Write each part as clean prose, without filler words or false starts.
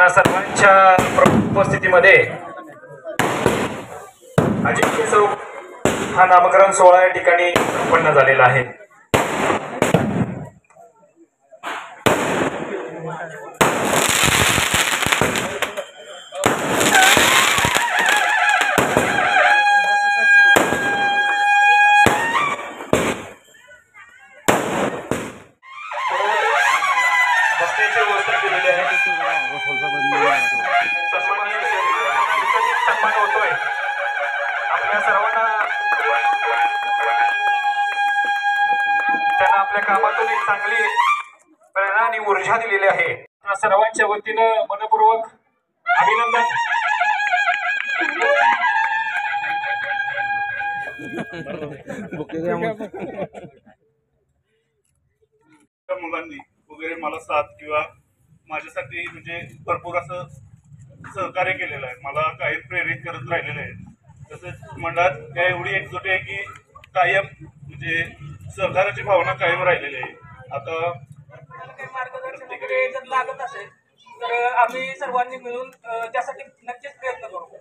आपणा सर्वांच्या उपस्थितीमध्ये अजिंक्य चौक हा नामकरण सोहळा या ठिकाणी संपन्न झालेला आहे। सन्मान होतोय आपल्या सर्वांना, त्यांना आपल्या कामातून एक चांगली प्रेरणा आणि ऊर्जा दिलेली आहे। सर्वांच्या वतीनं मनपूर्वक अभिनंदन। मुलांनी वगैरे मला साथ किंवा माझ्यासाठी म्हणजे भरपूर असं सहकार्य केलेलं आहे, मला काही प्रेरित करत राहिलेले आहे। तसेच मंडळात त्या एवढी एकजुटी आहे की कायम म्हणजे सहकार्याची भावना कायम राहिलेली आहे। आता मार्गदर्शन वगैरे जर लागत असेल तर आम्ही सर्वांनी मिळून त्यासाठी नक्कीच प्रयत्न करू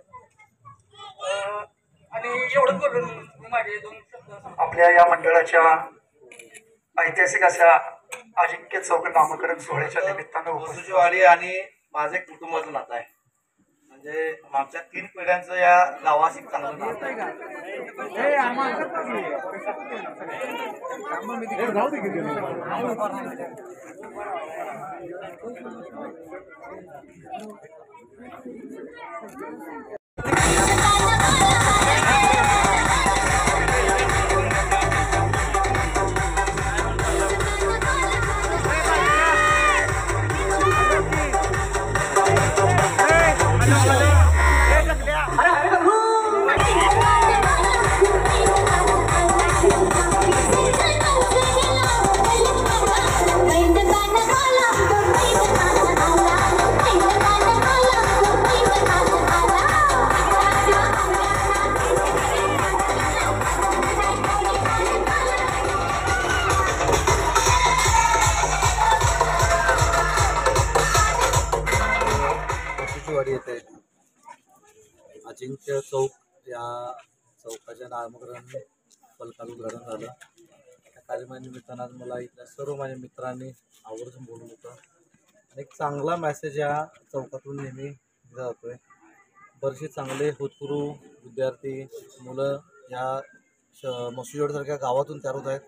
आणि एवढंच बोलून माझे 2 शब्द। आपल्या या मंडळाच्या ऐतिहासिक अशा अजिंक्य चौक नामकरण सोहळ्याच्या निमित्तानं वसुजीवाडी आणि माझे कुटुंबाचं नातं आहे, म्हणजे मागच्या 3 पिढ्यांचं या गावाशी चांगलं नातं आहे। येथे अजिंक्य चौक या चौकाच्या नामकरण फलकाचं उद्घाटन झालं। त्या कार्यक्रमानिमित्तानं मला इथल्या सर्व माझ्या मित्रांनी आवर्जून बोलवलं होतं आणि एक चांगला मेसेज या चौकातून नेहमी दिला जातोय। बरेचसे चांगले होतकरू विद्यार्थी मुलं या मसुजीवाडीसारख्या गावातून तयार होत आहेत।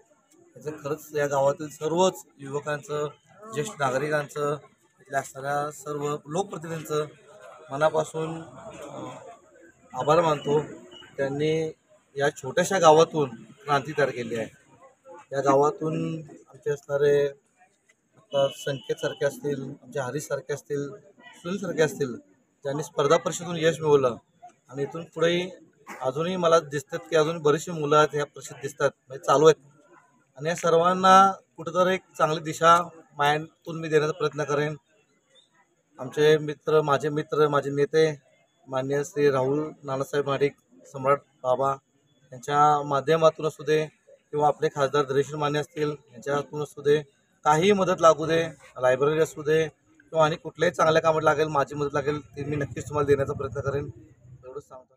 त्याचं खरंच या गावातील सर्वच युवकांचं, ज्येष्ठ नागरिकांचं, इथल्या असणाऱ्या सर्व लोकप्रतिनिधींचं मनापासून आभार मानतो। त्यांनी या छोट्याशा गावातून क्रांती तयार केली आहे। या गावातून आमचे असणारे आता संकेतसारखे असतील, आमचे हरीशसारखे असतील, सुनीलसारखे असतील, त्यांनी स्पर्धा परीक्षेतून यश मिळवलं आणि इथून पुढेही अजूनही मला दिसतात की अजून बरीचशी मुलं आहेत ह्या परीक्षेत दिसतात, म्हणजे चालू आहेत आणि या सर्वांना कुठंतरी एक चांगली दिशा मायातून मी देण्याचा प्रयत्न करेन। आमचे मित्र, माझे नेते माननीय श्री राहुल नानासाहेब महाडिक, सम्राट बाबा यांच्या माध्यमातून असू दे किंवा आपले खासदार धैर्यशील माने असतील यांच्यातून असू दे, काही मदत लागू दे, लायब्ररी असू दे किंवा आणि कुठल्याही चांगल्या कामात लागेल, माझी मदत लागेल ती मी नक्कीच तुम्हाला देण्याचा प्रयत्न करेन, एवढंच सांगतो।